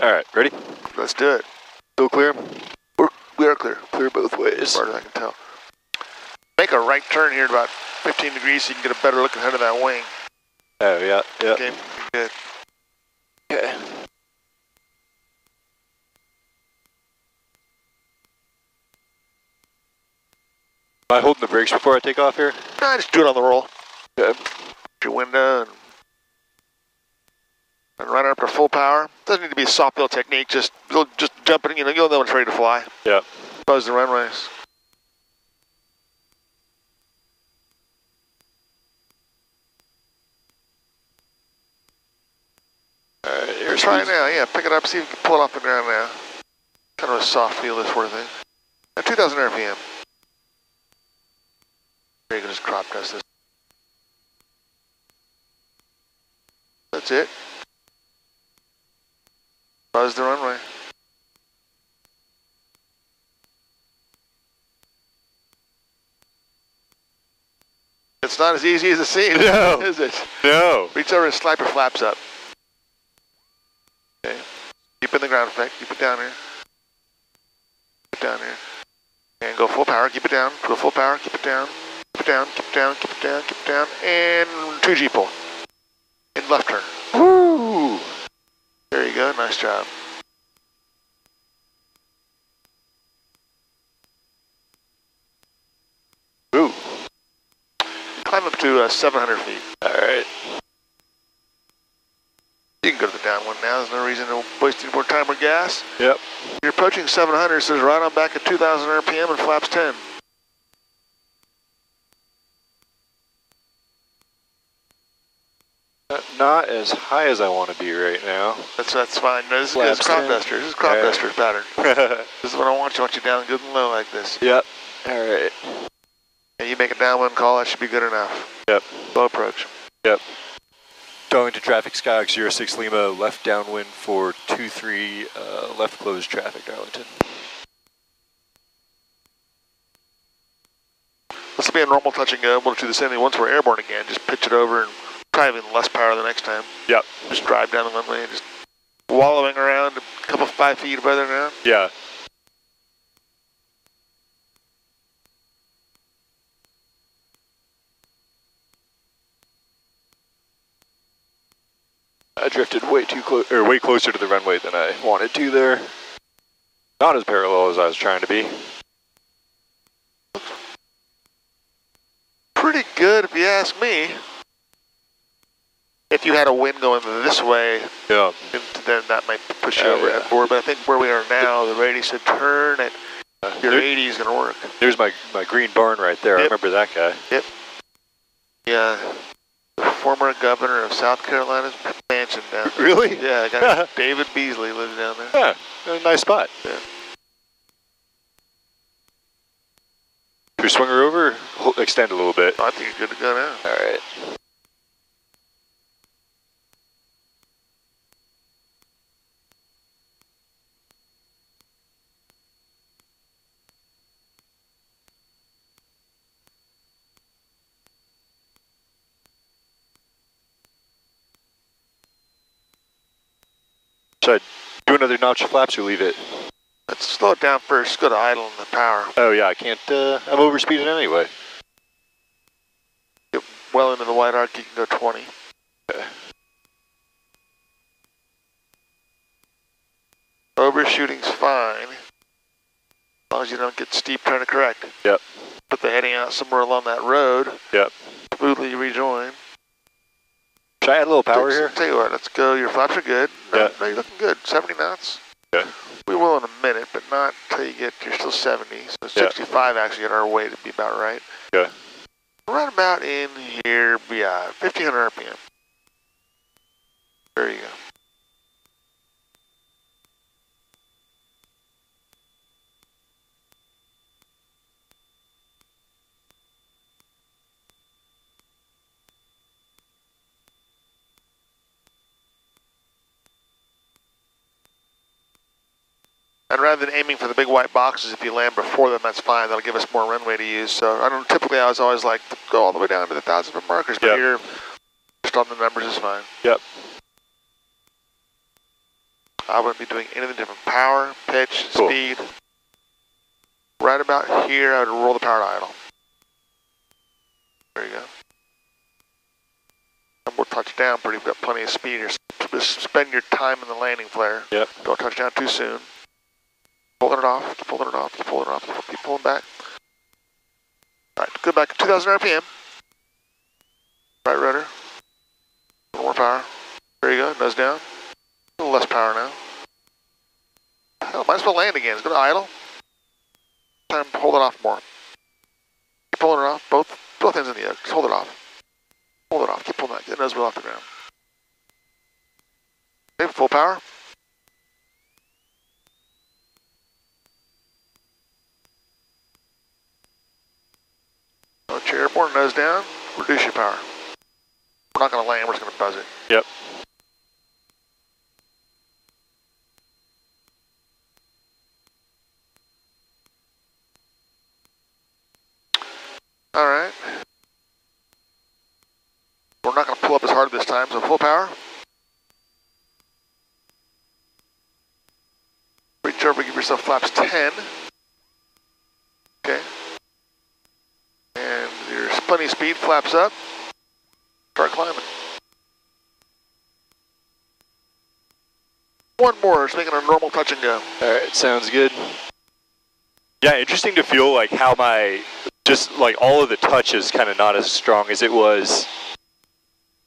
All right, ready? Let's do it. Still clear? We are clear. Clear both ways. As far as I can tell. Make a right turn here at about 15 degrees so you can get a better look ahead of that wing. Oh, yeah, yeah. Okay, good. Okay. Am I holding the brakes before I take off here? Nah, just do it on the roll. Okay. Your window and run it up to full power. Doesn't need to be a soft build technique. Just jump it. You'll know when it's ready to fly. Yeah. Buzz the runways. All right. Here's Try it now. Yeah, pick it up. See if you can pull it off the ground now. Kind of a soft feel, this sort of thing. At 2,000 RPM. You can just crop test this. That's it. Buzz the runway. It's not as easy as it seems, No. is it? No. Reach over and slap your flaps up. Okay. Keep in the ground effect. Keep it down here. Keep it down here. And go full power. Keep it down. Go full power. Keep it down. Keep it down. Keep it down. Keep it down. Keep it down. And 2G pull. In left turn. Woo! There you go. Nice job. Ooh. Climb up to 700 feet. All right. You can go to the downwind now. There's no reason to waste any more time or gas. Yep. You're approaching 700, so it's right on back at 2,000 RPM and flaps 10. Not as high as I want to be right now. That's fine. No, this is crop duster. This is crop duster pattern. This is what I want you. I want you down good and low like this. Yep. All right. And you make a downwind call, that should be good enough. Yep. Low approach. Yep. Going to traffic Skyhawk 06 Lima, left downwind for 23, left closed traffic, Darlington. This will be a normal touch and go. We'll do the same thing once we're airborne again. Just pitch it over and try even less power the next time. Yep. Just drive down the runway and just wallowing around a couple 5 feet above the ground. Yeah. I drifted way too close, or way closer to the runway than I wanted to there. Not as parallel as I was trying to be. Pretty good if you ask me. If you had a wind going this way, Yeah. then that might push you over that board. But I think where we are now, the radius to turn at your 80 is going to work. There's my green barn right there. Yep. I remember that guy. Yep. Yeah. The former governor of South Carolina's mansion down there. Really? Yeah, a guy named David Beasley lives down there. Yeah, a nice spot. Yeah. Should we swing her over? Extend a little bit. I think you're good to go now. All right. Should I do another notch of flaps or leave it? Let's slow it down first. Go to idle and the power. Oh yeah, I can't, I'm overspeeding anyway. Get well into the white arc, you can go 20. Okay. Overshooting's fine. As long as you don't get steep trying to correct. Yep. Put the heading out somewhere along that road. Yep. Smoothly rejoin. Should I add a little power here? Tell you what, let's go. Your flaps are good. No, Yeah. no, you're looking good. 70 knots. Okay. We will in a minute, but not until you're still 70. So 65 actually at our weight would be about right. Okay. Right about in here, yeah, 1500 RPM. There you go. And rather than aiming for the big white boxes, if you land before them, that's fine. That'll give us more runway to use. So I don't. Typically, I was always like, go all the way down to the 1,000-foot markers, but here, just on the numbers is fine. Yep. I wouldn't be doing anything different. Power, pitch, Cool. speed. Right about here, I would roll the power to idle. There you go. And we'll touch down pretty, we've got plenty of speed here. Just spend your time in the landing flare. Yep. Don't touch down too soon. Pulling it off, keep pulling it off, keep pulling it off, keep pulling back. All right, go back to 2,000 RPM. Right rudder. A little more power. There you go, nose down. A little less power now. Hell, might as well land again. Let's go to idle. Time to hold it off more. Keep pulling it off, both ends in the yoke. Just hold it off. Hold it off, keep pulling that. Get the nose wheel off the ground. Okay, full power. Chair airborne, nose down, reduce your power. We're not going to land, we're just going to buzz it. Yep. All right. We're not going to pull up as hard this time, so full power. Reach over, give yourself flaps 10. Okay. And there's plenty of speed, flaps up. Start climbing. One more, just making a normal touch and go. All right, sounds good. Yeah, interesting to feel like how just like all of the touch is kind of not as strong as it was,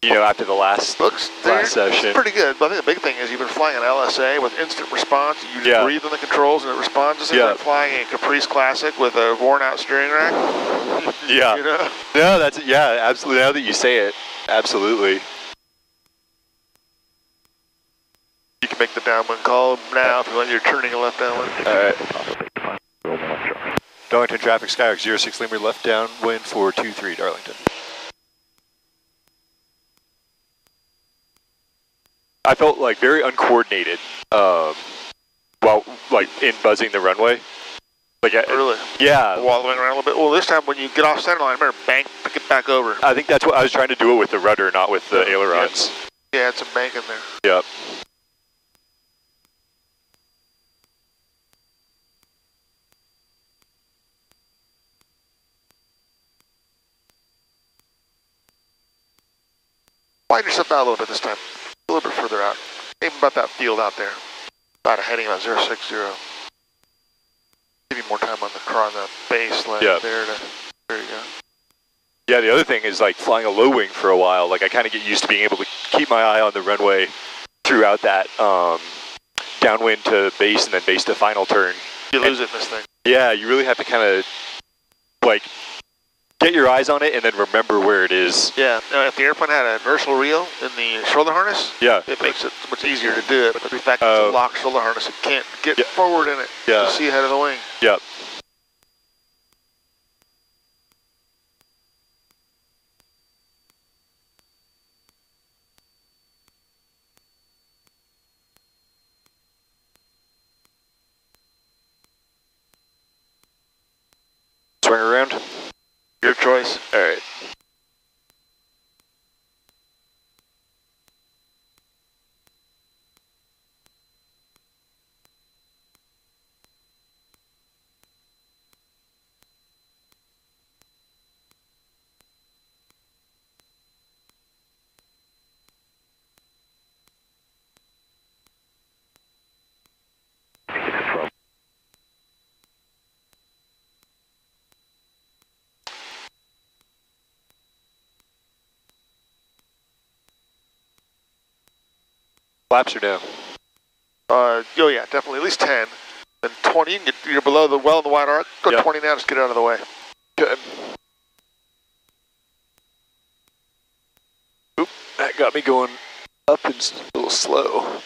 you know, after the last session. Pretty good, but I think the big thing is you've been flying an LSA with instant response. You just breathe on the controls and it responds. It's like flying a Caprice Classic with a worn-out steering rack. Yeah. You know? No, that's, yeah, absolutely. Now that you say it, absolutely. You can make the downwind call now if you want. You're turning a left downwind. All right. Darlington traffic, Skyhawk 06 Lima, left downwind for 23 Darlington. I felt like very uncoordinated while like in buzzing the runway. Like really? Yeah. Waddling around a little bit. Well, this time when you get off center line, remember, pick it back over. I think that's what I was trying to do it with the rudder, not with the ailerons. Yeah, it's a bank in there. Yep. Widen yourself out a little bit this time. A little bit further out. Aim about that field out there. About a heading about 060. Give you more time on the car on the base leg there. There you go. Yeah, the other thing is like flying a low wing for a while. Like I kind of get used to being able to keep my eye on the runway throughout that downwind to base and then base to final turn. You lose it in this thing. Yeah, you really have to kind of like get your eyes on it and then remember where it is. Yeah, if the airplane had an inertial reel in the shoulder harness, it makes it much easier to do it. But the fact it's a locked shoulder harness, it can't get forward in it to see ahead of the wing. Yep. Swing around. Your choice. All right. Flaps are down. Oh yeah, definitely at least 10. Then 20. You can get, you're below the well in the wide arc. Go 20 now. Just get out of the way. Good. Oop, that got me going up and a little slow.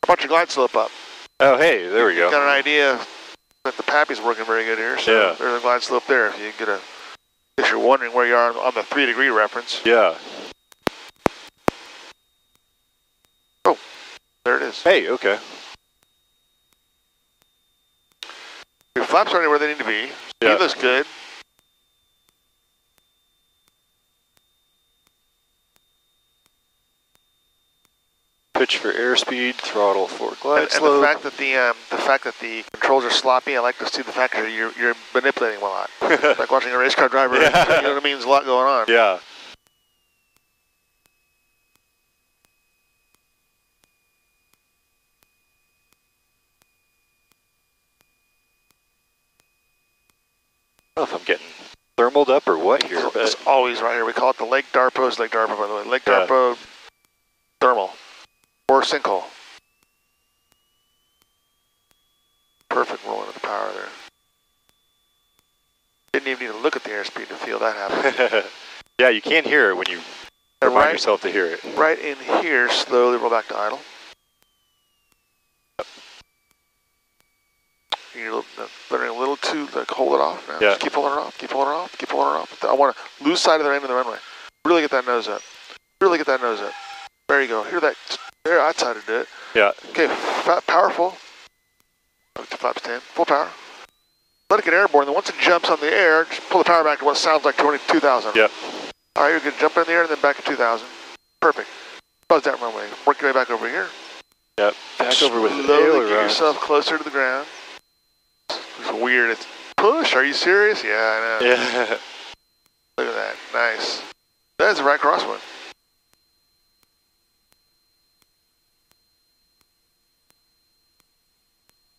Watch your glide slope up. Oh, hey, there we go. Got an idea that the PAPI's working very good here. So there's a glide slope there. If you get a, if you're wondering where you are on the 3-degree reference. Yeah. is. Hey, okay. Your flaps are where they need to be. Yeah. Speed looks good. Pitch for airspeed, throttle for glide And slope. the fact that the controls are sloppy, I like to see the fact that you're manipulating them a lot. Like watching a race car driver. Yeah. You know what I mean? There's a lot going on. Yeah. I don't know if I'm getting thermaled up or what here, but It's always right here. We call it the Lake Darpo. It's Lake Darpo, by the way. Lake Darpo thermal or sinkhole. Perfect rolling of the power there. Didn't even need to look at the airspeed to feel that happen. yeah, you can't hear it when you remind yourself to hear it. Right in here, slowly roll back to idle. You're letting a little too, like, hold it off now. Yeah. Just keep holding it off, keep holding it off, keep holding it off. I want to lose sight of the end of the runway. Really get that nose up. Really get that nose up. There you go. Hear that? There, that's how to do it. Yeah. Okay, powerful. Up to flaps 10. Full power. Let it get airborne. Then once it jumps on the air, just pull the power back to what sounds like 22,000. Yep. All right, you're going to jump in the air and then back to 2,000. Perfect. Buzz that runway. Work your way back over here. Yep. Back over with slowly get yourself closer to the ground. It's weird. It's push. Are you serious? Yeah, I know. Yeah. Look at that. Nice. That's a right crosswind.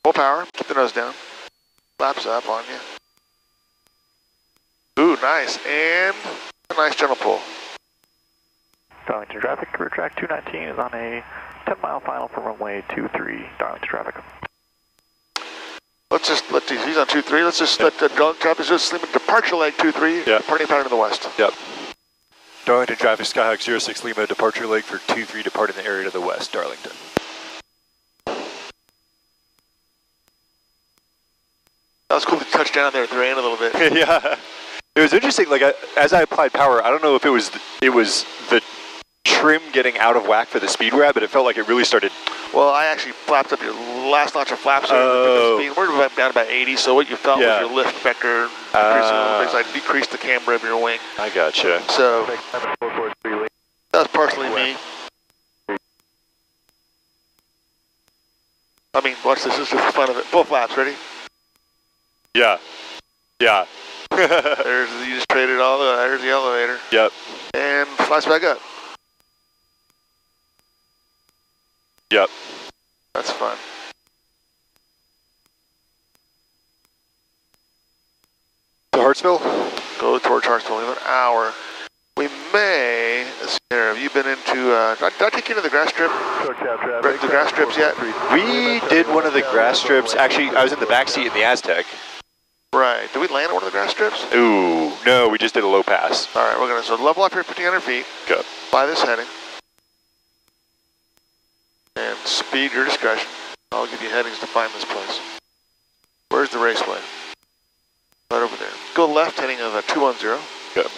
Full power. Keep the nose down. Flaps up on you. Ooh, nice. And a nice gentle pull. Darlington traffic, rear track 219 is on a 10-mile final for runway 23, Darlington traffic. Let's just let these, he's on 23, let's just let the Darlington traffic just sleep in departure leg 23, yep. Departing pattern to the west. Yep. Darlington traffic, Skyhawk 06 Lima, departure leg for 23, departing the area to the west, Darlington. That was cool to touch down there at the rain a little bit. Yeah. It was interesting, like, as I applied power, I don't know if it was the trim getting out of whack for the speed grab, but it felt like it really started. Well, I actually flapped up your last notch of flaps here. We're down about 80, so what you felt was your lift vector increasing a little bit. So I decreased the camber of your wing. I gotcha. So that was partially me. I mean, watch this. This is just the fun of it. Full flaps, ready? Yeah. Yeah. There's, you just traded all the, there's the elevator. Yep. And flaps back up. Yep. That's fun. To Hartsville? Go towards Hartsville. We have an hour. We may, let's see here, have you been into, did I take you to the grass strip? The grass strips yet? We did one of the grass strips. Actually, I was in the back seat in the Aztec. Right. Did we land at one of the grass strips? Ooh, no, we just did a low pass. All right, we're going to, so level up here 1,500 feet. Go. By this heading. And speed your discretion. I'll give you headings to find this place. Where's the raceway? Right over there. Go left, heading of a 210. Go.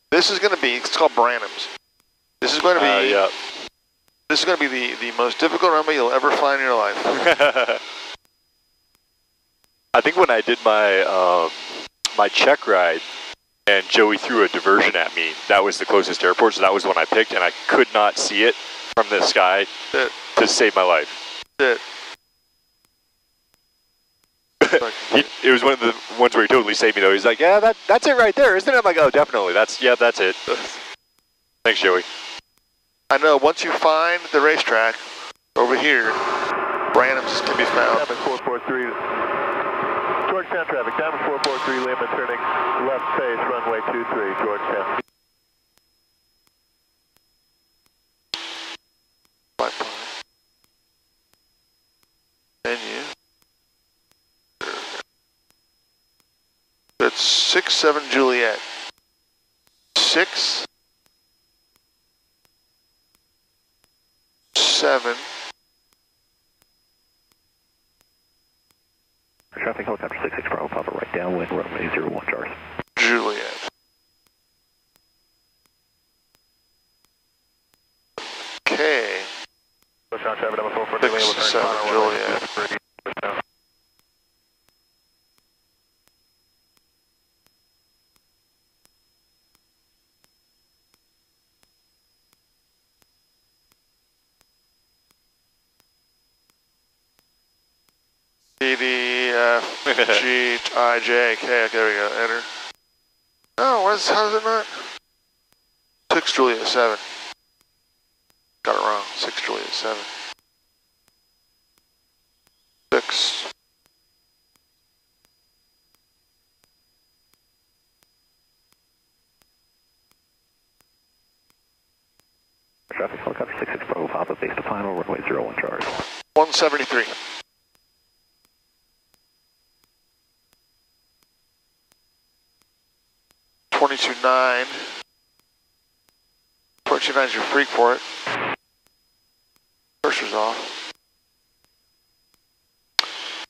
This is going to be, it's called Branham's. This is going to be, this is going to be the most difficult runway you'll ever find in your life. I think when I did my my check ride and Joey threw a diversion at me, that was the closest airport, so that was the one I picked, and I could not see it from the sky to save my life. It was one of the ones where he totally saved me, though. He's like, yeah, that's it right there, isn't it? I'm like, oh, definitely. That's it. Thanks, Joey. I know, once you find the racetrack over here, Branham's can be found. 443, Georgetown traffic, Diamond 443 Lima, turning left face, runway 23, Georgetown. Menu. That's 67 Juliet. 6, 7. Traffic helicopter 66 Bravo, Papa, right downwind, runway 01 Charles. Juliet. 7 Juliet. G-I-J-K. Okay, there we go. Enter. Oh, how's it not? 6 Juliet 7. Got it wrong. 6 Juliet 7. 6. Traffic helicopter 66 Bravo Papa, base to final, runway 01 charge. 173. $22.9. $22.9 is your freak for it. Pressure's off.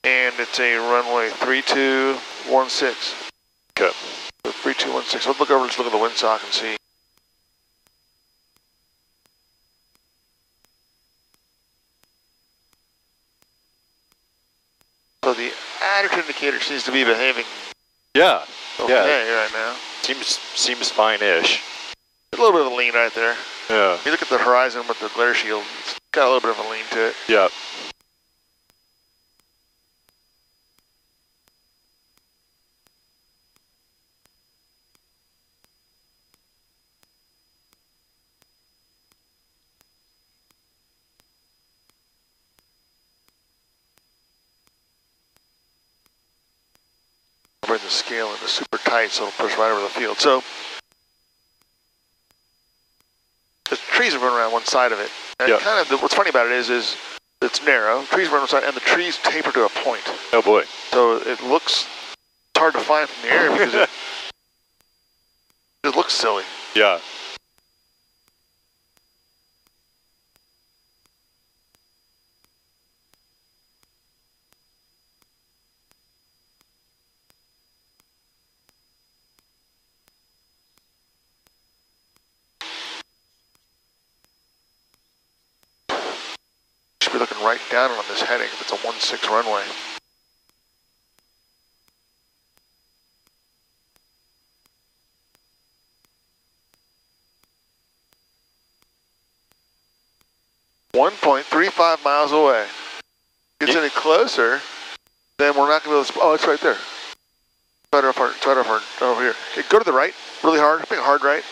And it's a runway 3216. Okay. So 3216. Let's look over, let's look at the windsock and see. So the attitude indicator seems to be behaving Yeah. okay right now. Seems fine-ish. A little bit of a lean right there. Yeah. If you look at the horizon with the glare shield, it's got a little bit of a lean to it. Yeah. Bring the scale into super tight so it'll push right over the field. So the trees are running around one side of it. And Yeah. kind of what's funny about it is it's narrow, trees run on one side, and the trees taper to a point. Oh boy. So it looks hard to find from the air because it looks silly. Yeah. Should be looking right down on this heading if it's a 1-6 runway. .35 miles away. Gets any closer, then we're not going to be able to. Oh, it's right there. It's right off over here. Okay, go to the right, really hard. Make a hard right.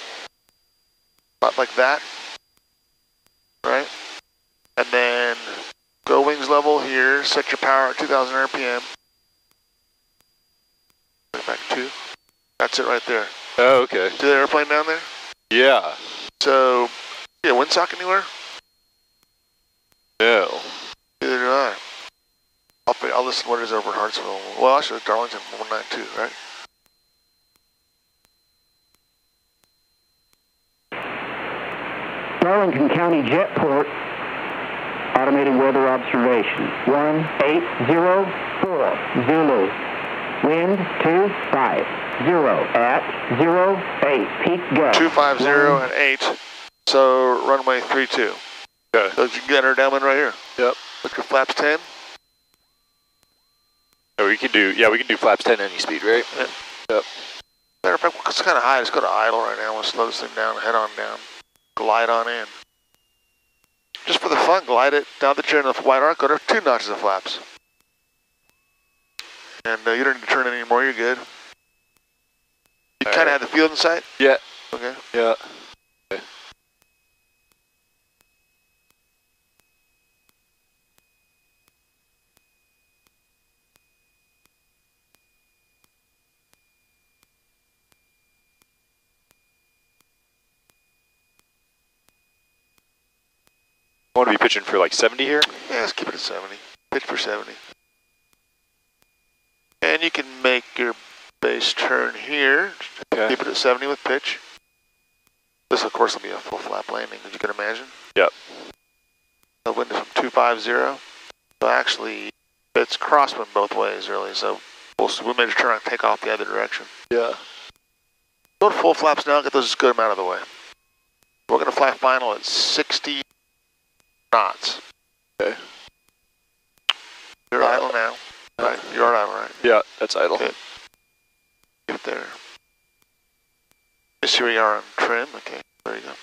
About like that. Right? And then go wings level here. Set your power at 2,000 RPM. Back 2. That's it right there. Oh, okay. See the airplane down there? Yeah. So, yeah, windsock anywhere? No. Neither do I. I'll listen to what it is over at Hartsville. Well, actually, Darlington 192, right? Darlington County Jetport, automated weather observation, 1804, Zulu, wind 250 at 08, peak gust. 250 and 8, so runway 32. Okay. So you can get her downwind right here. Yep. Look at flaps 10. Oh, we can do flaps 10 any speed, right? Yeah. Yep. Matter of fact, it's kind of high. Let's go to idle right now. We'll slow this thing down, head on down. Glide on in. Just for the fun, glide it down the chair in the wide arc, go to 2 notches of flaps. And you don't need to turn it anymore, you're good. You kind of have the field in sight? Yeah. Okay. Yeah. Okay. I want to be pitching for like 70 here? Yeah, let's keep it at 70. Pitch for 70. And you can make your base turn here. Okay. Keep it at 70 with pitch. This, of course, will be a full flap landing, as you can imagine. Yep. The wind is from 250. So actually, it's crosswind both ways, really. So we made a turn and take off the other direction. Yeah. Go to full flaps now, get those good amount of the way. We're going to fly final at 60 knots. Okay. You're idle now. Right, you're idle, right? Yeah, that's idle. Good. Get there. Let's see where you are on trim. Okay, there you go.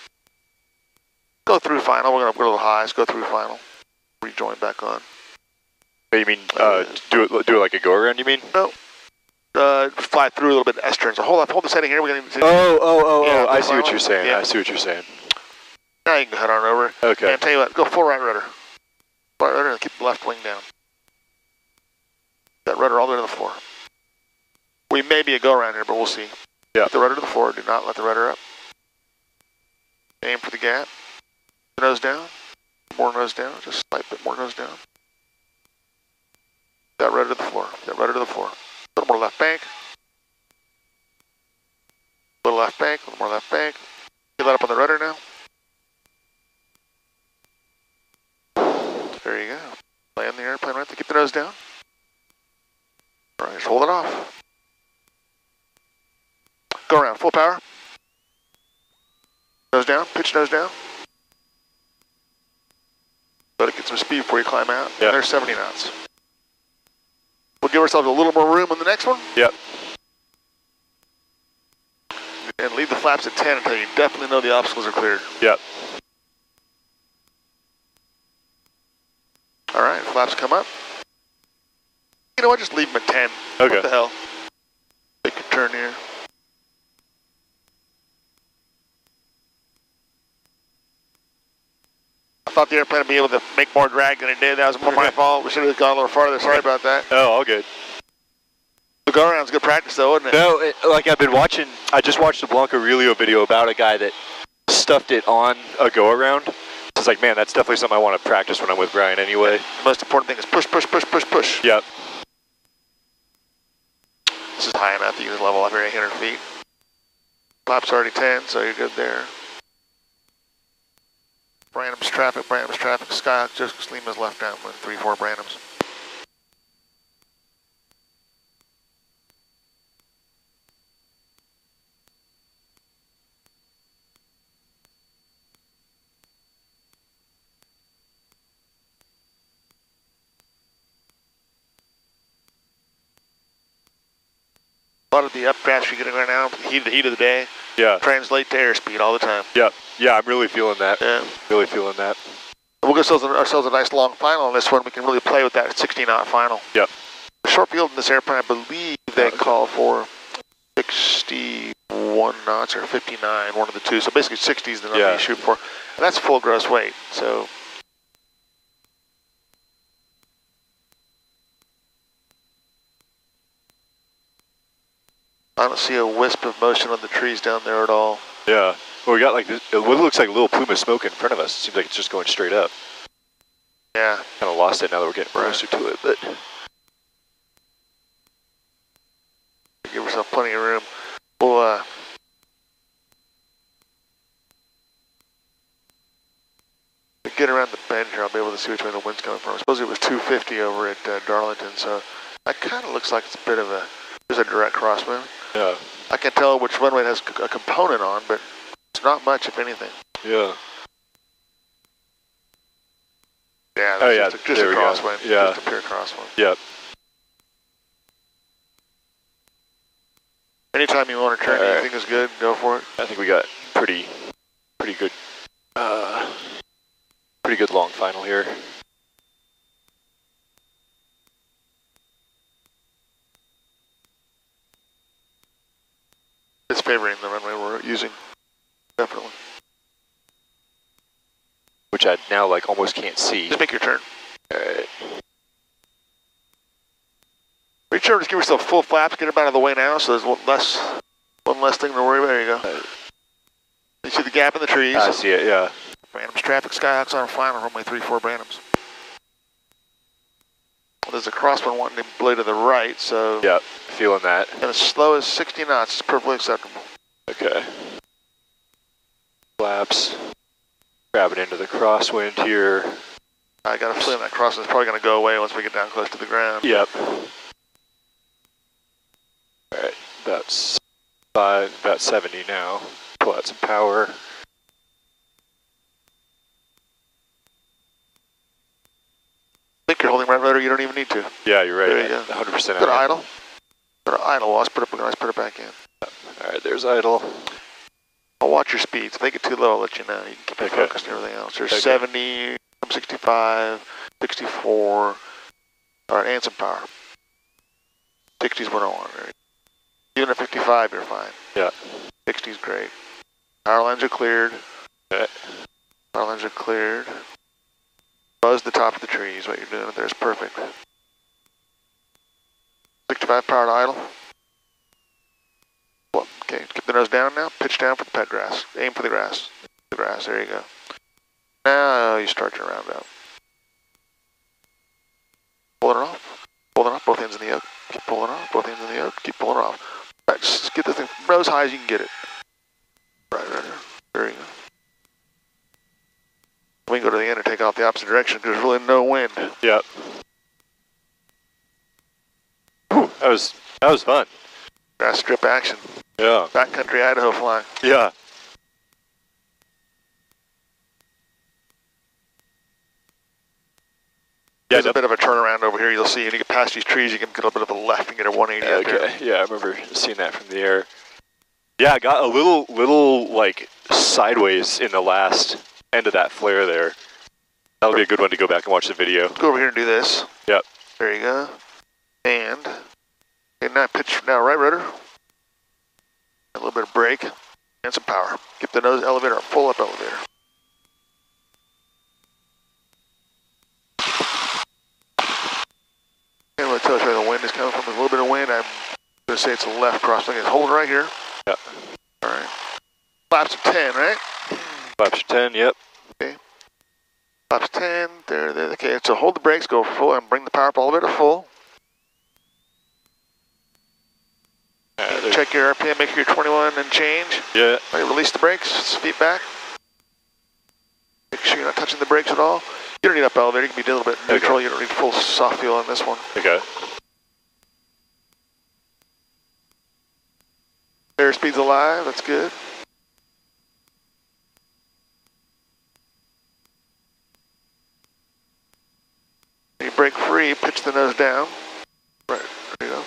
Go through final. We're going to go a little high. Let's go through final. Rejoin back on. You mean do it like a go around? You mean? No. Fly through a little bit S turns. So hold the setting here. We're going to. Oh! I see what you're saying. Yeah. I see what you're saying. Now you can head on over. Okay. And tell you what, go full right rudder. Right rudder and keep the left wing down. That rudder all the way to the floor. We may be a go around here, but we'll see. Yeah. Get the rudder to the floor. Do not let the rudder up. Aim for the gap. Nose down. More nose down. Just a slight bit more nose down. That rudder to the floor. That rudder to the floor. A little more left bank. A little left bank. A little more left bank. Get that up on the rudder now. There you go. Land the airplane right there. Keep the nose down. All right, just hold it off. Go around, full power. Nose down, pitch nose down. Let it get some speed before you climb out. Yeah. And there's 70 knots. We'll give ourselves a little more room on the next one. Yep. And leave the flaps at 10 until you definitely know the obstacles are cleared. Yep. All right, flaps come up. You know what, just leave them at 10. Okay. What the hell? Take a turn here. I thought the airplane would be able to make more drag than it did. That was more my fault. We should have gone a little farther. Sorry about that. Oh, all good. The go-around's good practice, though, isn't it? No, like I've been watching, I just watched a Blanco Aurelio video about a guy that stuffed it on a go-around. So it's like, man, that's definitely something I want to practice when I'm with Brian anyway. The most important thing is push, push, push, push, push. Yep. This is high enough. You can level up here 800 feet. Flap's already 10, so you're good there. Branham's traffic, Skyhawk, just Lima's left downwind, 3-4 Branham's. A lot of the updrafts you're getting right now, the heat of the day, translate to airspeed all the time. Yep. Yeah, I'm really feeling that. Yeah. Really feeling that. We'll get ourselves a nice long final on this one. We can really play with that 60-knot final. Yep. The short field in this airplane, I believe they call for 61 knots or 59, one of the two. So basically 60 is the number you shoot for. And that's full gross weight. So I don't see a wisp of motion on the trees down there at all. Yeah. Well, we got like this, what looks like a little plume of smoke in front of us. It seems like it's just going straight up. Yeah. Kind of lost it now that we're getting closer to it, but. Give yourself plenty of room. We'll, get around the bend here. I'll be able to see which way the wind's coming from. I suppose it was 250 over at Darlington, so that kind of looks like it's a bit of a, there's a direct crosswind. Yeah. I can't tell which runway it has a component on, but it's not much, if anything. Yeah. Yeah, that's just a crosswind. Yeah. Just a pure crosswind. Yep. Anytime you want to turn anything is good, go for it. I think we got pretty good long final here. It's favoring the runway we're using, definitely. Which I now like almost can't see. Just make your turn. Alright. Reach over, just give yourself full flaps, get them out of the way now, so there's one less thing to worry about. There you go. You see the gap in the trees? I see it, yeah. Branham's traffic, Skyhawk's on final, runway 34 Branham's. There's a crosswind wanting to blow to the right, so... Yep, feeling that. And as slow as 60 knots is perfectly acceptable. Okay. Flaps. Grabbing into the crosswind here. I got a feeling that crosswind's probably going to go away once we get down close to the ground. Yep. Alright, about 70 now. Pull out some power. I think you're holding right rudder you don't even need to. Yeah, you're right. There you go. 100% Go to idle. Go to idle. Let's put it back in. All right, there's idle. I'll watch your speeds. If they get too low, I'll let you know. You can keep it focused and everything else. There's 70, 65, 64. All right, and some power. 60's what I want. Even at 55, you're fine. Yeah. 60's great. Power lines are cleared. Okay. Power lines are cleared. Buzz the top of the trees. What you're doing there is perfect. 65 power to idle. Well, okay, keep the nose down now. Pitch down for the pet grass. Aim for the grass. The grass. There you go. Now you start your round out. Pull it off. Pull it off. Both ends in the yoke. Keep pulling off. Both ends in the yoke. Keep pulling off. Right, just get this thing as high as you can get it. Right there. There you go. We can go to the end and take off the opposite direction because there's really no wind. Yep. Whew, that was fun. Grass strip action. Yeah. Backcountry Idaho flying. Yeah. There's a bit of a turnaround over here. You'll see, and you get past these trees, you can get a bit of a left and get a 180 out there. Okay, yeah, I remember seeing that from the air. Yeah, I got a little like sideways in the last end of that flare there. That'll be a good one to go back and watch the video. Go over here and do this. Yep. There you go. And now pitch, now right rudder. A little bit of brake and some power. Keep the nose elevator, full up elevator. And what tells you where the wind is coming from, a little bit of wind. I'm going to say it's a left crossing. Hold it right here. Yep. All right. Flaps of 10, right? Flaps of 10, yep. Okay. Flaps 10, there. Okay, so hold the brakes, go full, and bring the power up all the way to full. Check your RPM, make sure you're 21 and change. Yeah. Right, release the brakes, feet back. Make sure you're not touching the brakes at all. You don't need up elevator, you can be a little bit neutral. You don't need full soft fuel on this one. Okay. Airspeed's alive, that's good. You brake free, pitch the nose down. Right, there you go.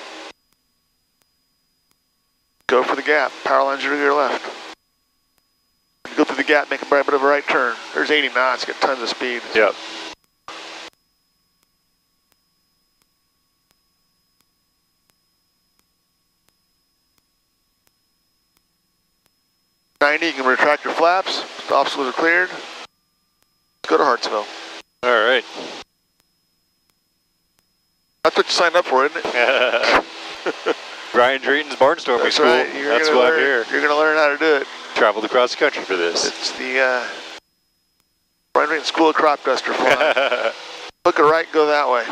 Go for the gap, power lines are to your left. Go through the gap, make a bit of a right turn. There's 80 knots, get tons of speed. Yep. You can retract your flaps. The obstacles are cleared. Let's go to Hartsville. All right. That's what you signed up for, isn't it? Brian Drayton's Barnstorming That's School. right. That's why I'm here. You're going to learn how to do it. Traveled across the country for this. It's the Brian Drayton School of Crop Duster flying. Look right, go that way.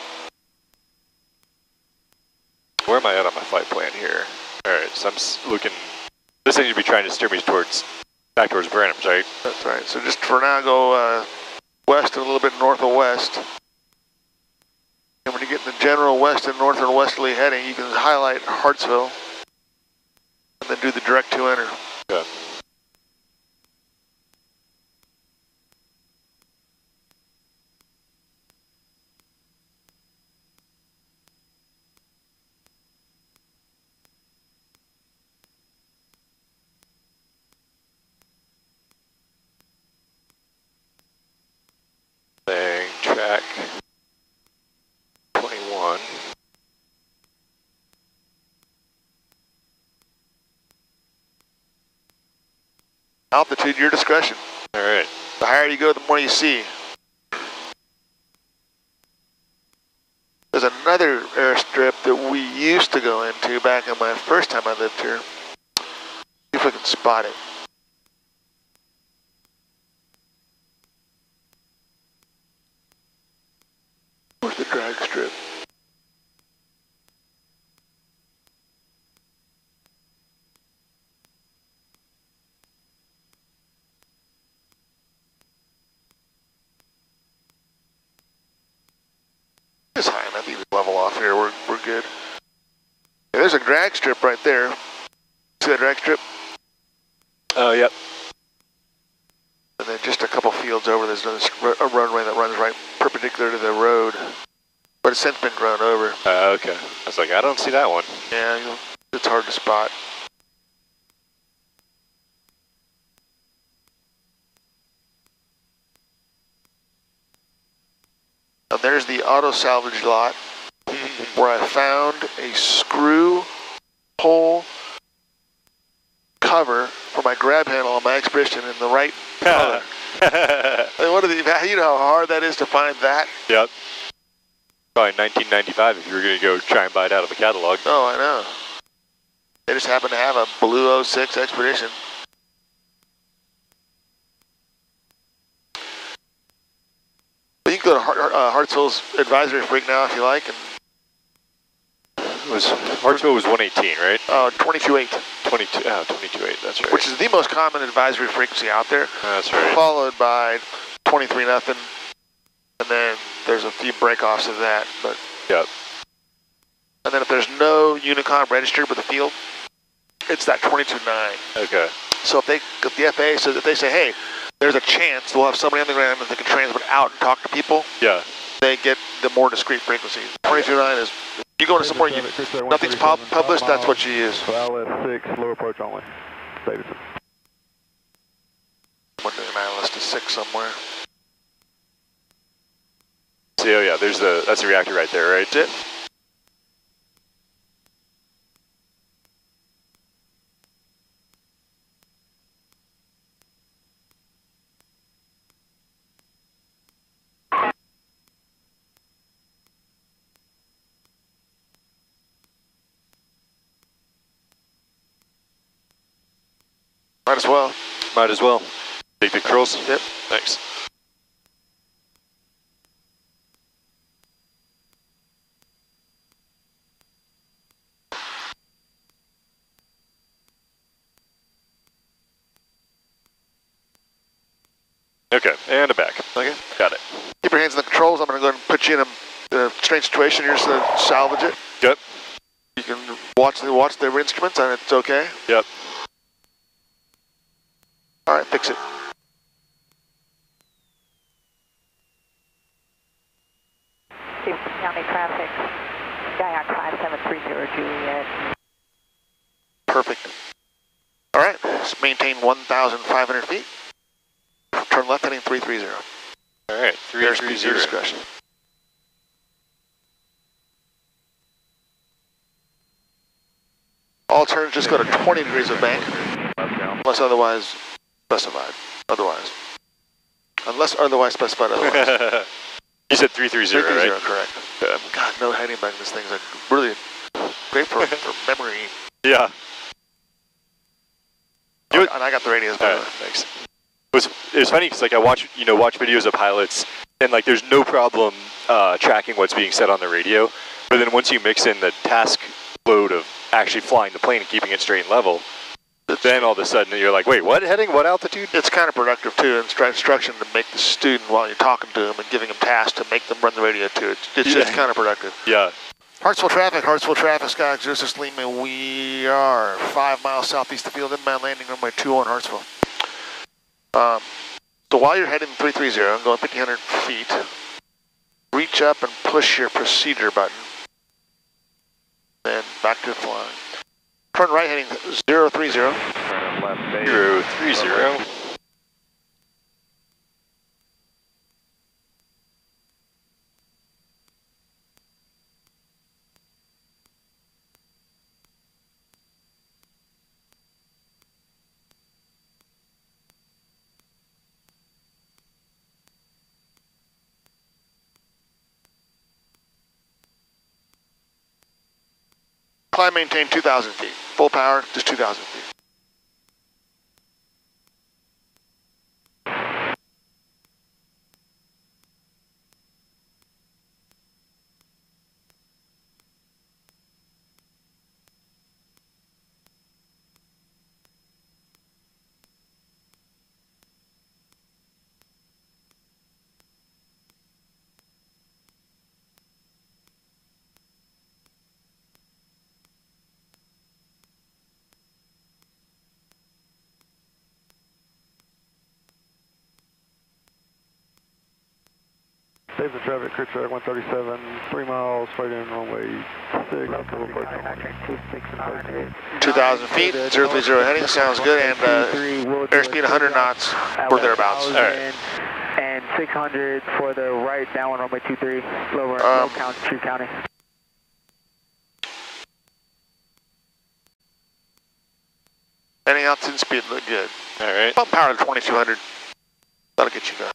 Where am I at on my flight plan here? All right, so I'm looking. This thing should be trying to steer me back towards Branham's, right? That's right. So just for now, go west and a little bit north of west. And when you get in the general west and north and westerly heading, you can highlight Hartsville and then do the direct to enter. Okay. Track 21. Altitude, your discretion. All right. The higher you go, the more you see. There's another airstrip that we used to go into back in my first time I lived here. See if I can spot it. Where's the drag strip? It's high enough, you can level off here, we're good. Yeah, there's a drag strip right there. See that drag strip? Oh, yep. And then just a couple fields over, there's a runway that runs right perpendicular to the road. but it's since been grown over. Okay. I was like, I don't see that one. Yeah, it's hard to spot. Now there's the auto salvage lot where I found a screw hole cover for my grab handle on my Expedition in the right color. You know how hard that is to find that? Yep. Probably 1995 if you were going to go try and buy it out of the catalog. Oh, I know. They just happen to have a blue 06 Expedition. But you can go to Hartsville's Advisory Freak now if you like. And Hartsville was 118, right? 22.8. 22.8, that's right. Which is the most common advisory frequency out there. That's right. Followed by 23.0. And then there's a few breakoffs of that. But yep. And then if there's no Unicom registered with the field, it's that 22.9. Okay. So if the FAA says, if they say, hey, there's a chance we'll have somebody on the ground that they can transmit out and talk to people, yeah, they get the more discreet frequency. 22.9 is, you go to somewhere, nothing's published, that's what you use. LS6, low approach only. Davidson. 1.9 list is 6 somewhere. See, oh yeah, that's the reactor right there, right? That's it. Might as well. Might as well. Take the controls? Yep. Thanks. Okay, and a back. Okay. Got it. Keep your hands on the controls. I'm going to go ahead and put you in a strange situation. You're just going to salvage it. Yep. You can watch the instruments and it's okay. Yep. All right, fix it. Davidson County traffic, Skyhawk 5730 Juliet. Perfect. All right, just maintain 1,500 feet. Turn left heading 330. All right, 330. Your discretion. All turns just go to 20 degrees of bank, unless otherwise specified. Unless otherwise specified otherwise. You said 330, 330, right? correct. Yeah. God, no heading back in this thing's like really great for memory. Yeah. And I got the radios, by the way. Thanks. It was funny because like I watch videos of pilots and like there's no problem tracking what's being said on the radio, but then once you mix in the task load of actually flying the plane and keeping it straight and level, then all of a sudden you're like, wait, what heading, what altitude? It's counterproductive too, instruction to make the student while you're talking to them and giving them tasks to make them run the radio too. It's just counterproductive. Yeah. Hartsville traffic, Skyhawk 06 Lima. We are 5 miles southeast of the field, inbound landing runway 21 Hartsville. So while you're heading 330 and going 1,500 feet, reach up and push your procedure button. Then back to flying. Turn right heading 030. 030. Climb, maintain 2,000 feet. Full power, just 2,000 feet. Save the traffic, clear track 137, 3 miles, straight in, runway 6. 2,000 feet, 030 heading, sounds good, and airspeed 100 knots, or thereabouts. All right. And 600 for the right, downwind runway 23, low count, Tree County. Heading altitude speed look good. All right. Pump power to 2200. That'll get you going.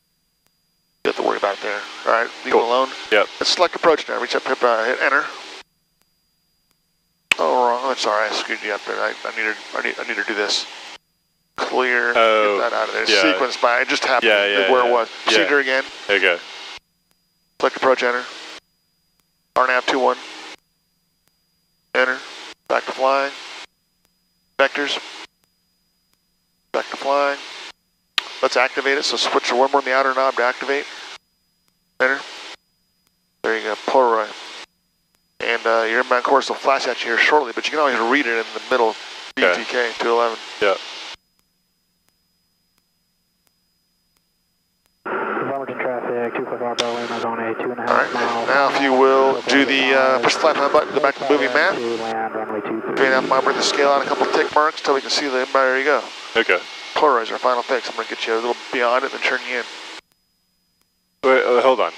You have to worry about it there. All right, leave it alone. Yep. Let's select approach now. Reach up, hit enter. Oh, wrong. I'm sorry, I screwed you up there. I need to do this. Clear. Oh, get that out of there. Yeah. Sequence by. It just happened where it was. Procedure again. There you go. Select approach, enter. RNAV-03. Enter. Back to flying. Vectors. Back to flying. Let's activate it. So switch to one more on the outer knob to activate. Enter. There you go. Polaroid. And your inbound course will flash at you here shortly, but you can always read it in the middle. BTK 211. Yeah. Traffic, 245 Darlington, zone A, 2.5 Alright, miles. now if you will do the push the flight plan button, go back to the moving map. Land, runway 23. 3.5 mile, bring the scale out a couple of tick marks until we can see the inbound. There you go. Okay. Polarize our final fix. I'm going to get you a little beyond it and then turn you in. Wait, hold on.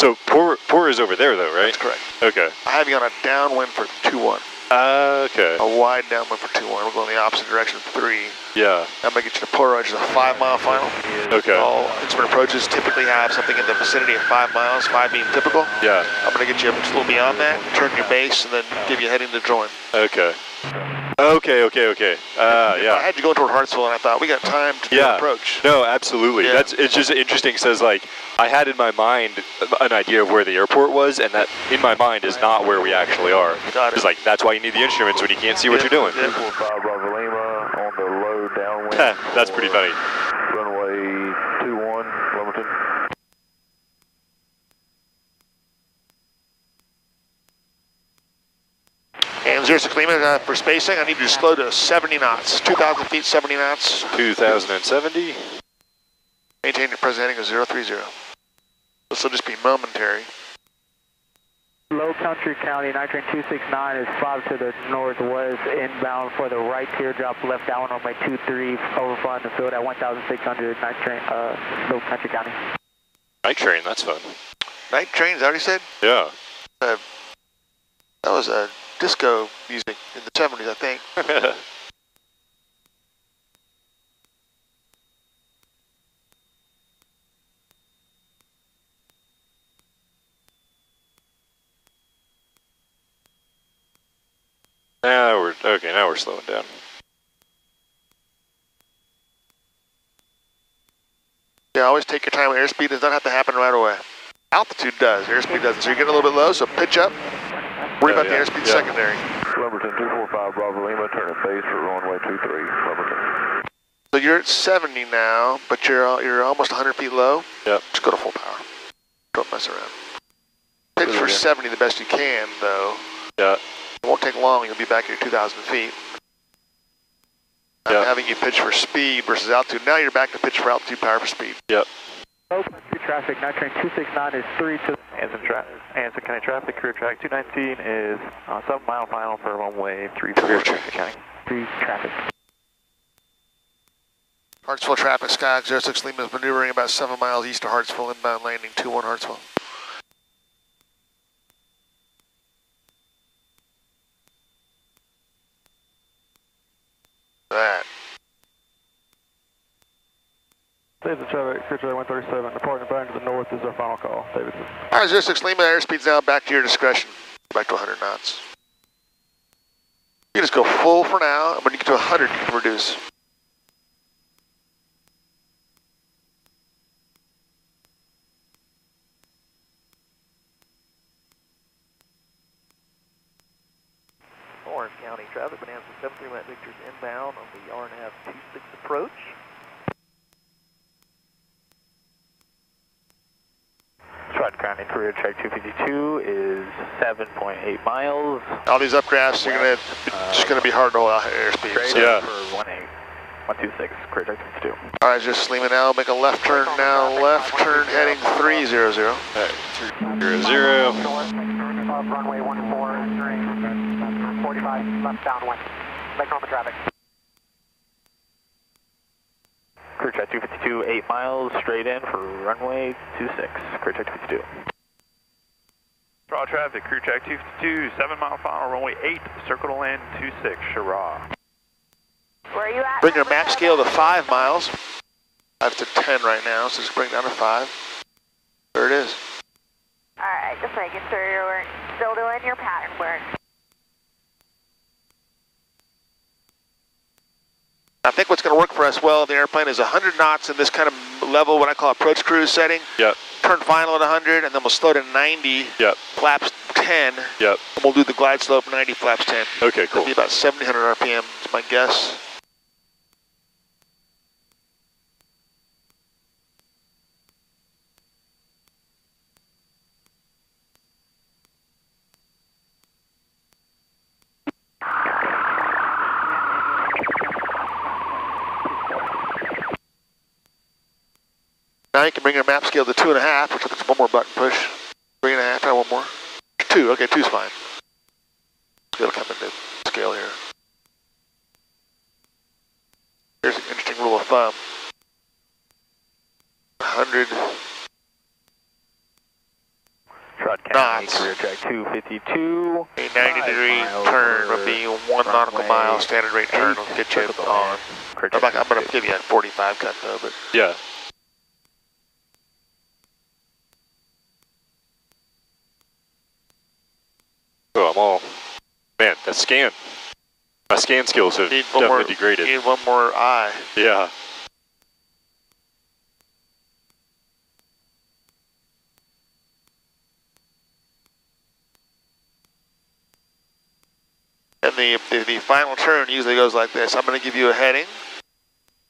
So poor is over there though, right? That's correct. Okay. I have you on a downwind for 2-1. Okay. A wide downwind for 2-1. We're going the opposite direction of 3. Yeah. I'm going to get you to polarize as a 5 mile final. Okay. All instrument approaches typically have something in the vicinity of 5 miles, 5 being typical. Yeah. I'm going to get you just a little beyond that, turn your base, and then give you a heading to join. Okay. Okay. Yeah. I had you going toward Hartsville, and I thought we got time to do an approach. No, absolutely. Yeah. It's just interesting. Says like I had in my mind an idea of where the airport was, and that in my mind is not where we actually are. Got it. It's like that's why you need the instruments when you can't see what you're doing. 245 Bravo Lima on the low downwind. That's pretty funny. Runway 21, Wilmington. And 06 Lima, for spacing, I need you to slow to 70 knots. 2,000 feet, 70 knots. 2070. Maintain your present heading of 030. This will just be momentary. Low Country County, night train 269 is 5 to the northwest, inbound for the right teardrop, left down runway 23, overflying the field at 1,600, night train, Low Country County. Night train, that's fun. Night train, is that what you said? Yeah. That was a disco music in the 70s, I think. Now we're slowing down. Yeah, always take your time. Airspeed does not have to happen right away. Altitude does, airspeed doesn't. So you're getting a little bit low, so pitch up. Worry about the airspeed secondary. Lumberton 245 Bravo Lima, turning base for runway 23, Lumberton. So you're at 70 now, but you're almost 100 feet low. Yep. Just go to full power. Don't mess around. Pitch for 70 the best you can, though. Yeah. It won't take long. You'll be back at your 2,000 feet. I'm having you pitch for speed versus altitude. Now you're back to pitch for altitude, power for speed. Yep. Low Country traffic, night train 269 is 3 to... Anson County traffic, career track 219 is 7 mile final for runway 34, Traffic County. 3 traffic. Hartsville traffic, Skyhawk 06 Lima is maneuvering about 7 miles east of Hartsville, inbound landing 21 Hartsville. That. Save the traffic, clear track 137, departing back to the north is our final call, Davidson. All right, 06 Lima, airspeed's now back to your discretion. Back to 100 knots. You just go full for now, and when you get to 100, you can reduce. Orange County traffic, Bonanza 73 Matt Victor's inbound on the RNAV-06 approach. Stratton County career track 252 is 7.8 miles. All these updrafts, you're just gonna be hard to hold out airspeed. Yeah. For 18. 126, career track 52. All right, just Lima now, make a left turn now, left turn heading 300. All right, 300. Runway 14, 45, left downwind. Make normal traffic. Career track 252, 8 miles straight in for runway 26, career track 252. Draw traffic, crew track 252, 7 mile final, runway 8, circle to land 26, Shirah. Where are you at? Bring your map scale to 5 miles. 5 to 10 right now, so just bring it down to 5. There it is. Alright, just making sure you're still doing your pattern work. I think what's going to work for us well in the airplane is 100 knots in this kind of level, what I call approach cruise setting. Yep. Turn final at 100, and then we'll slow to 90. Yep. Flaps 10. Yep. And we'll do the glide slope 90, flaps 10. Okay, cool. It'll be about 700 RPM, is my guess. Now you can bring your map scale to 2.5, which is one more button push. 3.5, try one more. 2, okay, 2's fine. It'll come into scale here. Here's an interesting rule of thumb. 100 knots. Career track 252. A 90-degree turn would be 1 nautical mile standard rate turn will get you on. I'm going to give you a 45 cut though, but Yeah. Oh, I'm all, man, that scan. My scan skills have definitely degraded. Need one more eye. Yeah. And the final turn usually goes like this. I'm going to give you a heading,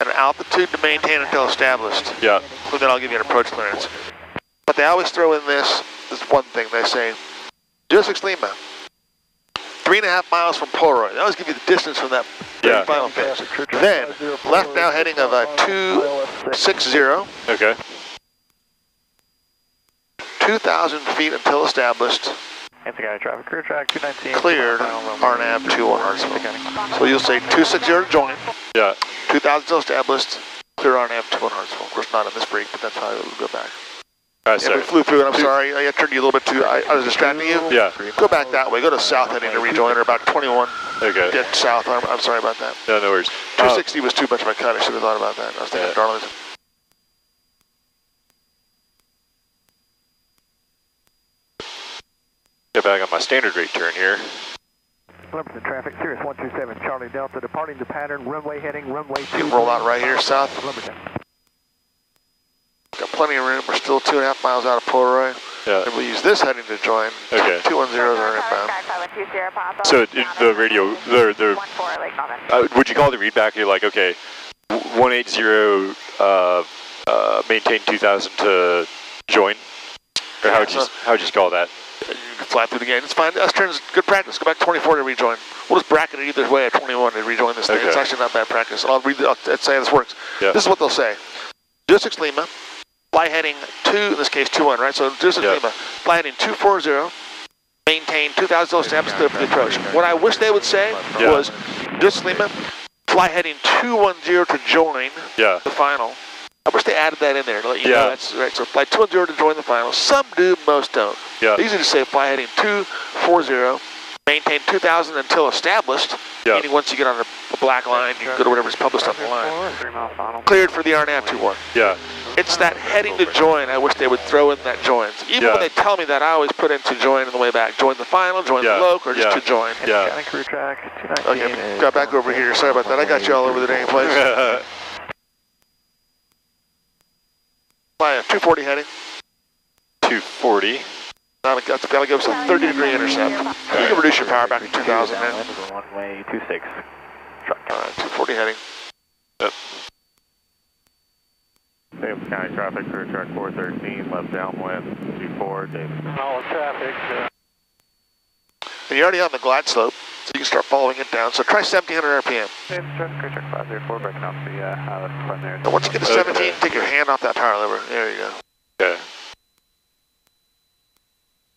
an altitude to maintain until established. Yeah. So then I'll give you an approach clearance. But they always throw in this one thing. They say, 06 Lima, 3.5 miles from Polaroid. They always give you the distance from that final pitch. Then, left now heading of a 260. Okay. 2,000 feet until established. Hanson County traffic, career track 219. Cleared RNAV-03 Hartsville. So you'll say 260 to join. Yeah. 2,000 until established. Clear RNAV-03 Hartsville. Of course, not in this break, but that's how it will go back. All right, Yeah, we flew through it. I'm sorry. I turned you a little bit too. I was distracting you. Yeah. Go back that way. Go to south heading to rejoin, or about 21. Okay. Get south. I'm sorry about that. No, no worries. 260 was too much of a cut. I should have thought about that. I was thinking of Darlington. Get back on my standard rate turn here. Lumberton traffic, Cirrus 127, Charlie Delta, departing the pattern, runway heading, runway 2. You can roll out right here, south. Lumberton. Got plenty of room. We're still 2.5 miles out of Polaroid. Yeah. And we'll use this heading to join. Okay. 210s are inbound. So the radio, would you call the readback? You're like, okay, 180, maintain 2,000 to join, or how would you call that? You can fly through the game. It's fine. Us turns good practice. Go back 24 to rejoin. We'll just bracket it either way at 21 to rejoin this thing. Okay. It's actually not bad practice. I'll say this works. Yeah. This is what they'll say. 06 Lima, fly heading 2, in this case 21, right? So 06 Lima, fly heading 240, maintain 2,000 till established clear for the approach. What I wish they would say was 06 Lima, fly heading 210 to join the final. I wish they added that in there to let you know that's right. So fly 210 to join the final. Some do, most don't. Yeah. They usually just say fly heading 240, maintain 2,000 until established. Meaning once you get on the black line, you can go to whatever's published on the line. Cleared for the RNAV-03. Yeah. It's that heading to join. I wish they would throw in that joins. Even when they tell me that, I always put into join on the way back. Join the final, join the loc, or just to join. Yeah. Career track 219. Okay, got back over here. Sorry about that. I got you all over the dang place. Fly a 240 heading. 240. That's got to give us a 30-degree intercept. You can reduce your power back to 2,000 now. Runway 26. All right, 240 heading. Yep. Davis County traffic, career track 413, left downwind, 24, Davis. All traffic. And you're already on the glide slope. So you can start following it down. So try 1700 RPM. Crew check 504, breaking off the front there. And once you get to 17, take your hand off that power lever. There you go. Okay.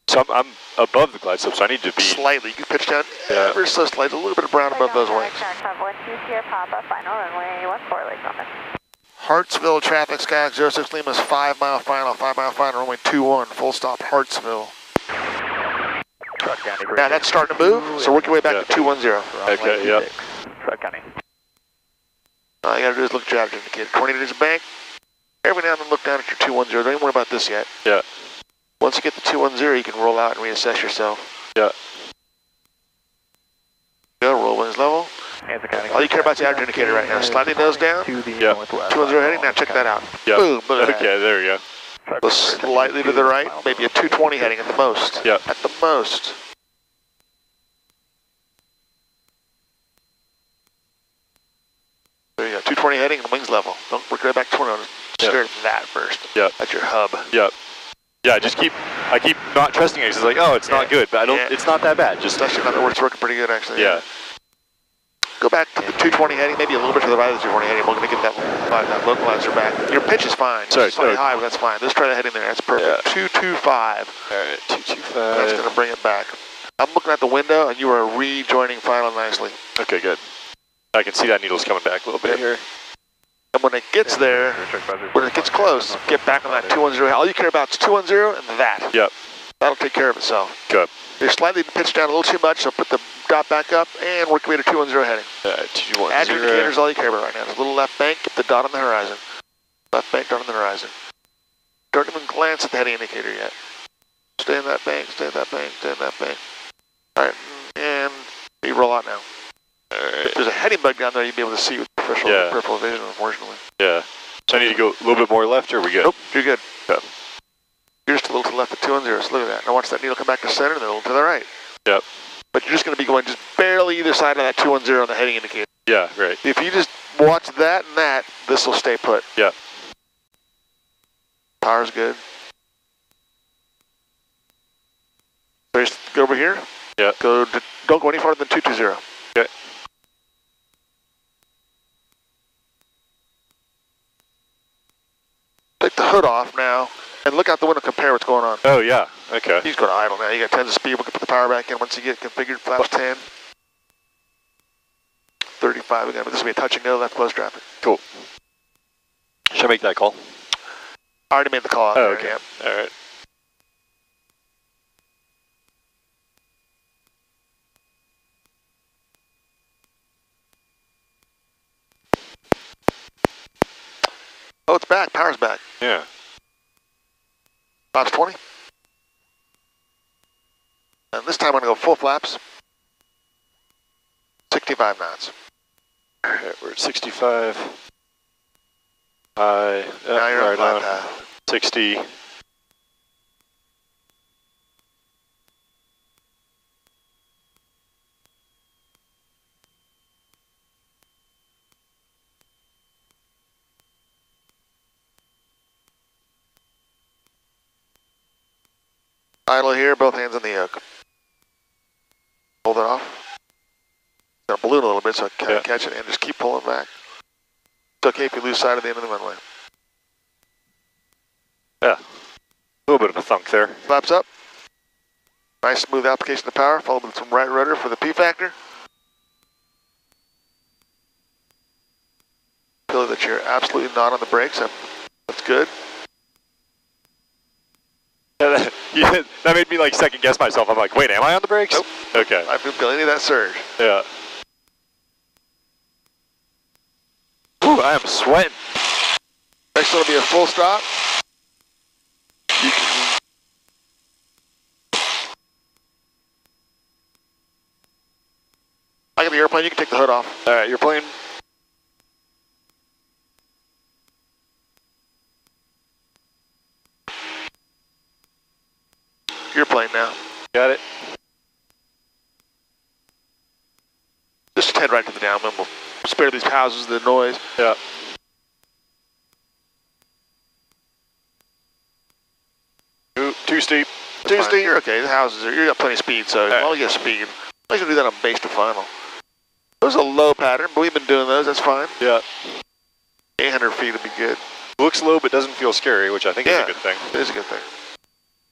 So I'm above the glide slope, so I need to be... Slightly. You can pitch down ever so slightly. A little bit of brown above those wings. Hartsville traffic, Skyhawk 06 Lima's 5 mile final, runway 21, full stop, Hartsville. Now that's starting to move, so work your way back to 210. Okay, yep. All you gotta do is look at your average indicator. 20 degrees of bank. Every now and then look down at your 210. Don't even worry about this yet. Yeah. Once you get to 210, you can roll out and reassess yourself. Yeah. Go, roll wings level. All you care about is the average indicator right now. Slightly nose down. Yeah. 210 heading, now check that out. Yep. Boom, look at that. Okay, there we go. Go slightly to the right, maybe a 220 heading at the most. Yeah. At the most. There you go, 220 heading and wings level. Don't work right back to 20. Stare at that first. Yeah. That's your hub. Yep. Yeah, I keep not trusting it. It's like, oh, it's not good, but I don't. It's not that bad. Just actually, it's working pretty good actually. Yeah. Go back to the 220 heading, maybe a little bit to the right of the 220 heading. We're going to get that localizer back. Your pitch is fine. Sorry, it's slightly high, but that's fine. Let's try the heading there. That's perfect. Yeah. 225. All right, 225. That's going to bring it back. I'm looking at the window, and you are rejoining final nicely. Okay, good. I can see that needle's coming back a little bit here. And when it gets there, when it gets close, get back on that 210. All you care about is 210 and that. Yep. That'll take care of itself. Good. You're slightly pitched down a little too much, so put the dot back up and work your way to 210 heading. 210. Add your indicators, all you care about right now. There's a little left bank, get the dot on the horizon. Left bank, dot on the horizon. Don't even glance at the heading indicator yet. Stay in that bank, stay in that bank, stay in that bank. All right, and you roll out now. If there's a heading bug down there, you'll be able to see with peripheral vision, unfortunately. Yeah. So I need to go a little bit more left, or are we good? Nope, you're good. Yep. You're just a little to the left at 210, so look at that. Now watch that needle come back to center and then a little to the right. Yep. But you're just going to be going just barely either side of that 210 on the heading indicator. Yeah, right. If you just watch that and that, this will stay put. Yeah. Power's good. So just go over here. Yeah. Don't go any farther than 220. Okay. Take the hood off now and look out the window, compare what's going on. Oh, yeah. Okay. He's going to idle now. You got 10s of speed. We can put the power back in once you get configured. Flaps 10. 35 again, but this will be a touch and go. That's close traffic. Cool. Should I make that call? I already made the call out Oh, there, okay. Yeah. All right. Oh, it's back. Power's back. Yeah. Flaps 20. And this time I'm going to go full flaps. 65 knots. All right, we're at 65. Now you're right on flat on. path. 60. Idle here, both hands on the yoke. Hold it off. It's going to balloon a little bit so I can catch it and just keep pulling back. It's okay if you lose sight of the end of the runway. Yeah. A little bit of a thunk there. Flaps up. Nice smooth application of power, followed with some right rudder for the P factor. Feel that you're absolutely not on the brakes. That's good. Yeah, that made me like second guess myself. I'm like, wait, am I on the brakes? Nope. Okay. I've been feeling any of that surge. Yeah. Ooh, I am sweating. Next one will be a full stop. You can... I got the airplane, you can take the hood off. All right, you're playing. Your plane now. Got it. Just head right to the downwind. We'll spare these houses the noise. Yeah. Too steep. Too steep. You're okay. The houses are. You got plenty of speed, so as long as you get speed. I should do that on base to final. It was a low pattern, but we've been doing those. That's fine. Yeah. 800 feet would be good. Looks low, but doesn't feel scary, which I think is a good thing. It is a good thing.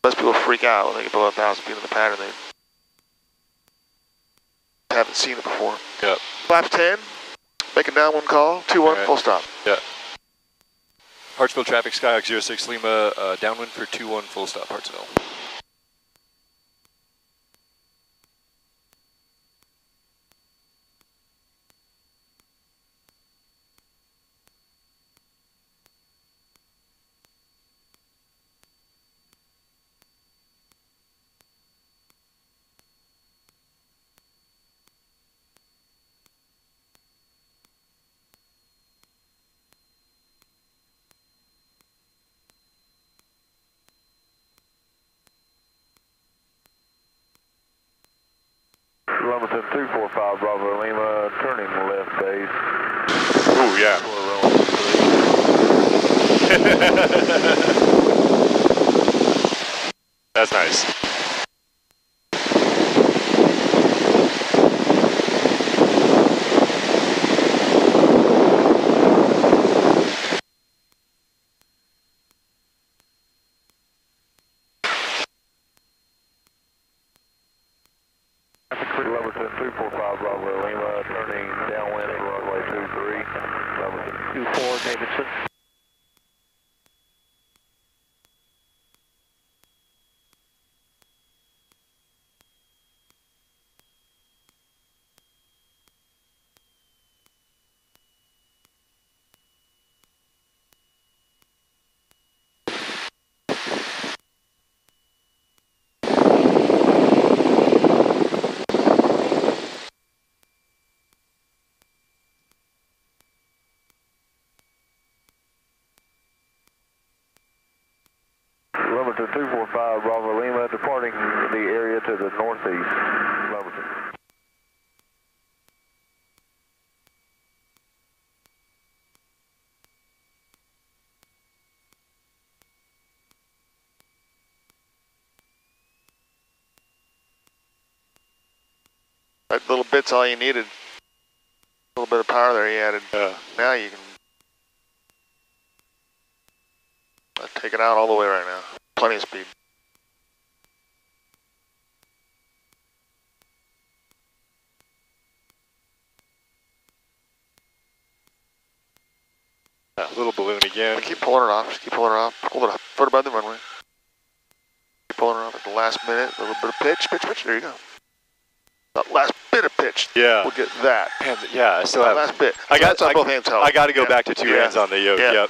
Most people freak out when they get below 1,000 feet in the pattern. They haven't seen it before. Yep. Flaps 10. Make a downwind call. 2-1, full stop. Yeah. Hartsville traffic, Skyhawk 06 Lima, downwind for 2-1, full stop, Hartsville. Darlington 245 Bravo Lima, turning left base. Ooh, yeah. That's nice. Darlington 245 Bravo Lima, turning downwind for runway 23. Darlington 24 Davidson. Darlington 245 Bravo Lima, departing the area to the northeast. Darlington. That little bit's all you needed. A little bit of power there you added. Now you can take it out all the way right now. Plenty of speed. That little balloon again. Keep pulling it off. Just keep pulling it off. Hold it up. Put it above the runway. Keep pulling it off at the last minute. A little bit of pitch. Pitch, pitch. There you go. That last bit of pitch. Yeah. We'll get that. Man, yeah, I still have. Last bit. I got both hands held. I got to go back to two hands on the yoke. Yeah. Yep.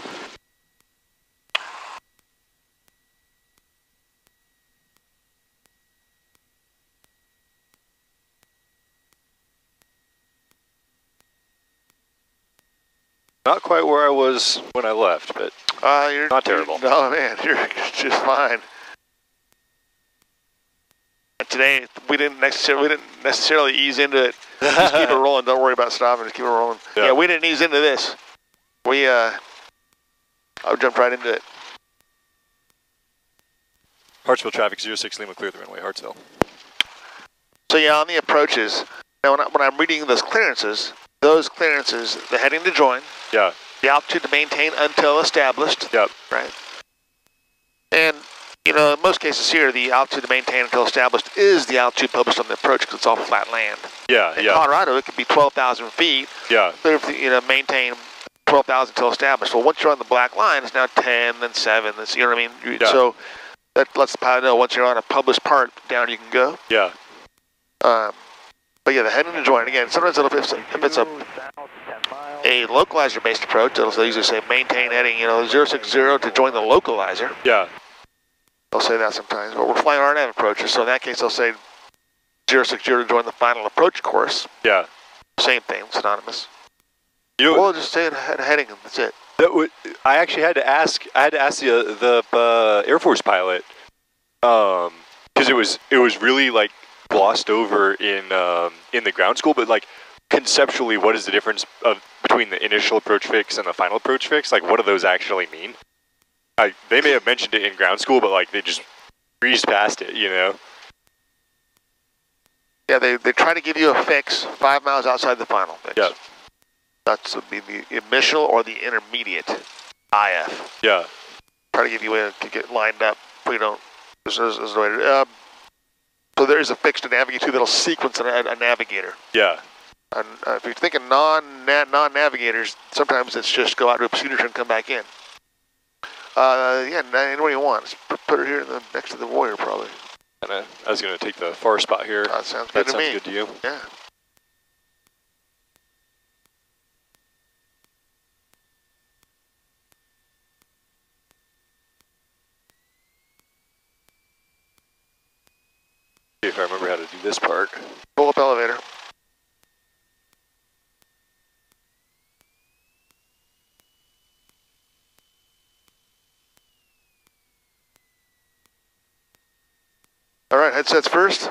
Not quite where I was when I left, but you're not terrible. No, man, you're just fine. And today we didn't necessarily ease into it. Just keep it rolling. Don't worry about stopping. Just keep it rolling. Yeah, we didn't ease into this. I jumped right into it. Hartsville traffic 06 Lima, clear the runway, Hartsville. So yeah, on the approaches. Now when I'm reading those clearances, the heading to join. Yeah. The altitude to maintain until established. Yep. Right. And, in most cases here, the altitude to maintain until established is the altitude published on the approach because it's all flat land. Yeah, In Colorado, it could be 12,000 feet. Yeah. But if, maintain 12,000 until established. Well, once you're on the black line, it's now 10, then 7, then, you know what I mean? Yeah. So that lets the pilot know once you're on a published part, down you can go. Yeah. But yeah, the heading to join, again, sometimes if it's a localizer-based approach, they'll usually say maintain heading, 060 to join the localizer. Yeah. They'll say that sometimes, but we're flying RNAV approaches, so in that case they'll say 060 to join the final approach course. Yeah. Same thing, synonymous. We'll just say heading, and that's it. I actually had to ask the Air Force pilot, because it was really like glossed over in the ground school, but like conceptually, what is the difference between the initial approach fix and the final approach fix? Like, what do those actually mean? They may have mentioned it in ground school, but like they just breezed past it, Yeah, they try to give you a fix 5 miles outside the final fix. Yeah. That's would be the initial or the intermediate IF. Yeah. Try to give you a to get lined up. We don't. There's no way to, so there is a fix to navigate to that'll sequence a navigator. Yeah. And if you're thinking non-navigators, sometimes it's just go out to a pseudo turn and come back in. Yeah, anywhere you want. Just put it here next to the Warrior, probably. I was going to take the far spot here. That sounds good to me. That sounds good to you? Yeah. See if I remember how to do this part. Pull up elevator. All right, headsets first.